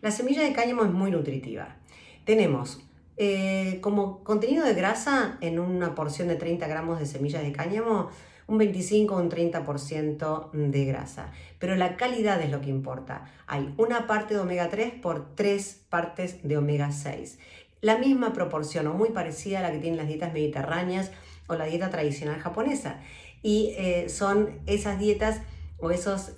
La semilla de cáñamo es muy nutritiva. Tenemos como contenido de grasa en una porción de 30 gramos de semillas de cáñamo, un 25 o un 30% de grasa. Pero la calidad es lo que importa. Hay una parte de omega 3 por 3 partes de omega 6. La misma proporción o muy parecida a la que tienen las dietas mediterráneas o la dieta tradicional japonesa. Y son esas dietas o esas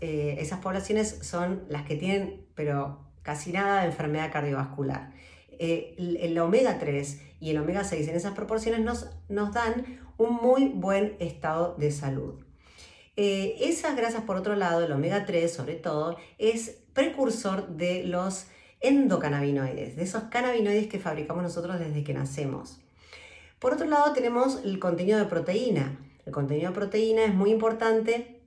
poblaciones son las que tienen, pero casi nada de enfermedad cardiovascular. El omega 3 y el omega 6 en esas proporciones nos dan un muy buen estado de salud. Esas grasas, por otro lado, el omega 3 sobre todo, es precursor de los endocannabinoides, de esos cannabinoides que fabricamos nosotros desde que nacemos. Por otro lado, tenemos el contenido de proteína. El contenido de proteína es muy importante,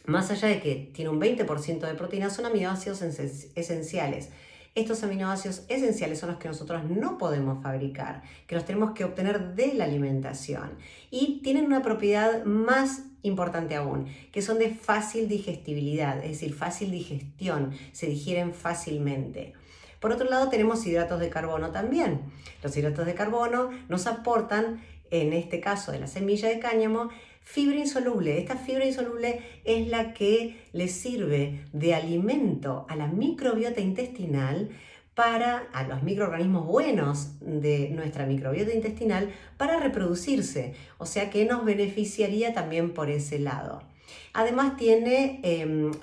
más allá de que tiene un 20% de proteína, son aminoácidos esenciales. Estos aminoácidos esenciales son los que nosotros no podemos fabricar, que los tenemos que obtener de la alimentación. Y tienen una propiedad más importante aún, que son de fácil digestibilidad, es decir, fácil digestión, se digieren fácilmente. Por otro lado, tenemos hidratos de carbono también. Los hidratos de carbono nos aportan, en este caso de la semilla de cáñamo, fibra insoluble. Esta fibra insoluble es la que le sirve de alimento a la microbiota intestinal a los microorganismos buenos de nuestra microbiota intestinal para reproducirse. O sea que nos beneficiaría también por ese lado. Además tiene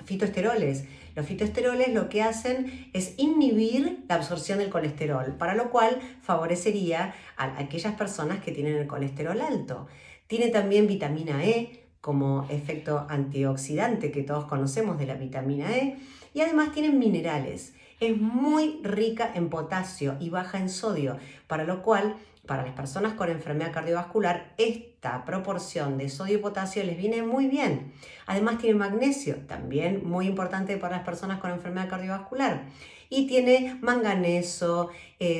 fitoesteroles. Los fitoesteroles lo que hacen es inhibir la absorción del colesterol, para lo cual favorecería a aquellas personas que tienen el colesterol alto. Tiene también vitamina E como efecto antioxidante que todos conocemos de la vitamina E, y además tiene minerales. Es muy rica en potasio y baja en sodio, para lo cual para las personas con enfermedad cardiovascular esta proporción de sodio y potasio les viene muy bien. Además tiene magnesio, también muy importante para las personas con enfermedad cardiovascular. Y tiene manganeso,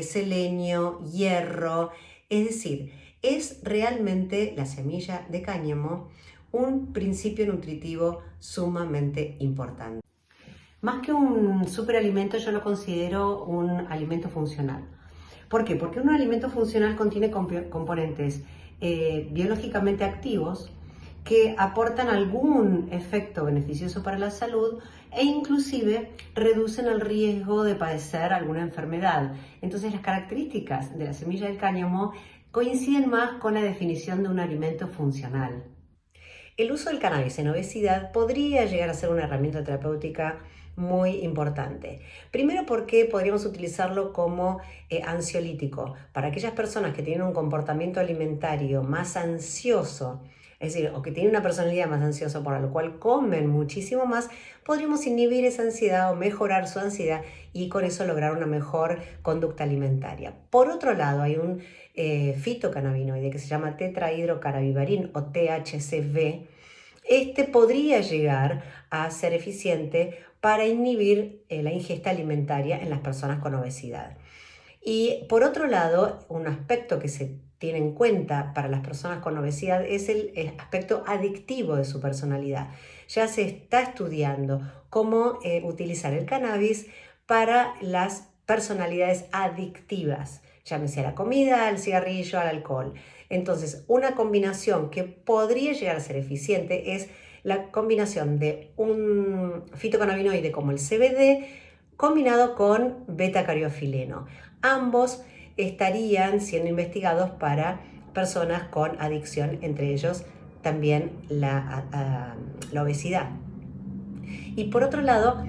selenio, hierro, es decir, es realmente la semilla de cáñamo un principio nutritivo sumamente importante. Más que un superalimento, yo lo considero un alimento funcional. ¿Por qué? Porque un alimento funcional contiene componentes biológicamente activos que aportan algún efecto beneficioso para la salud e inclusive reducen el riesgo de padecer alguna enfermedad. Entonces las características de la semilla del cáñamo coinciden más con la definición de un alimento funcional. El uso del cannabis en obesidad podría llegar a ser una herramienta terapéutica muy importante. Primero porque podríamos utilizarlo como ansiolítico para aquellas personas que tienen un comportamiento alimentario más ansioso, es decir, o que tienen una personalidad más ansiosa por lo cual comen muchísimo más, podríamos inhibir esa ansiedad o mejorar su ansiedad y con eso lograr una mejor conducta alimentaria. Por otro lado, hay un fitocannabinoide que se llama tetrahidrocannabivarin o THCV. Este podría llegar a ser eficiente para inhibir la ingesta alimentaria en las personas con obesidad. Y por otro lado, un aspecto que se tiene en cuenta para las personas con obesidad es el aspecto adictivo de su personalidad. Ya se está estudiando cómo utilizar el cannabis para las personalidades adictivas, llámese a la comida, al cigarrillo, al alcohol. Entonces, una combinación que podría llegar a ser eficiente es la combinación de un fitocannabinoide como el CBD combinado con beta-cariofileno. Ambos estarían siendo investigados para personas con adicción, entre ellos también la obesidad. Y por otro lado,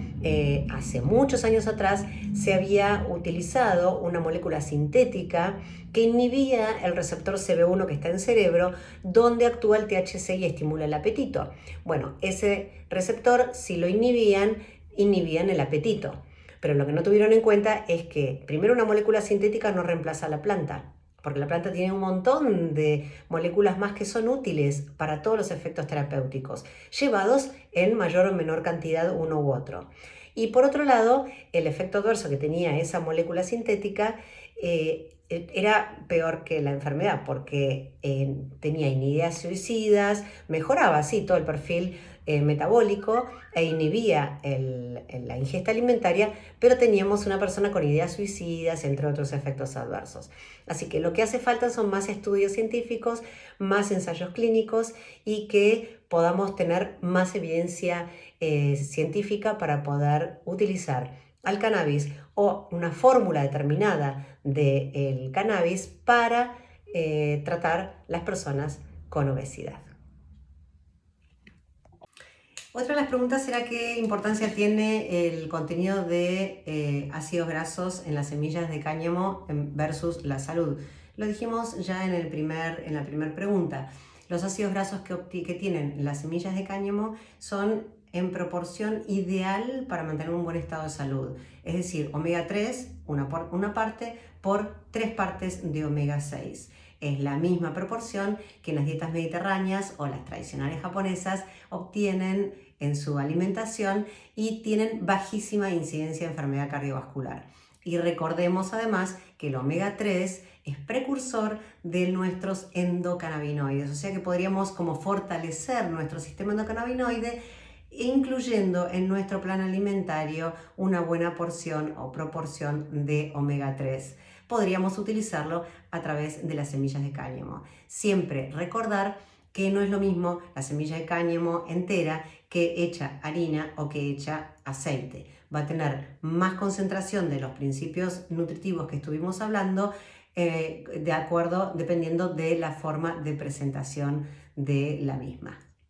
hace muchos años atrás se había utilizado una molécula sintética que inhibía el receptor CB1 que está en cerebro, donde actúa el THC y estimula el apetito. Bueno, ese receptor, si lo inhibían el apetito. Pero lo que no tuvieron en cuenta es que primero una molécula sintética no reemplaza a la planta, porque la planta tiene un montón de moléculas más que son útiles para todos los efectos terapéuticos, llevados en mayor o menor cantidad uno u otro. Y por otro lado, el efecto adverso que tenía esa molécula sintética era peor que la enfermedad, porque tenía ideas suicidas, mejoraba así todo el perfil metabólico e inhibía la ingesta alimentaria, pero teníamos una persona con ideas suicidas, entre otros efectos adversos. Así que lo que hace falta son más estudios científicos, más ensayos clínicos y que podamos tener más evidencia científica para poder utilizar al cannabis o una fórmula determinada del cannabis para tratar las personas con obesidad. Otra de las preguntas era qué importancia tiene el contenido de ácidos grasos en las semillas de cáñamo versus la salud. Lo dijimos ya en la primera pregunta. Los ácidos grasos que tienen las semillas de cáñamo son en proporción ideal para mantener un buen estado de salud. Es decir, omega 3, una parte, por 3 partes de omega 6. Es la misma proporción que en las dietas mediterráneas o las tradicionales japonesas obtienen en su alimentación y tienen bajísima incidencia de enfermedad cardiovascular. Y recordemos además que el omega 3 es precursor de nuestros endocannabinoides, o sea que podríamos como fortalecer nuestro sistema endocannabinoide incluyendo en nuestro plan alimentario una buena porción o proporción de omega 3. Podríamos utilizarlo a través de las semillas de cáñamo. Siempre recordar que no es lo mismo la semilla de cáñamo entera que hecha harina o que hecha aceite. Va a tener más concentración de los principios nutritivos que estuvimos hablando, dependiendo de la forma de presentación de la misma.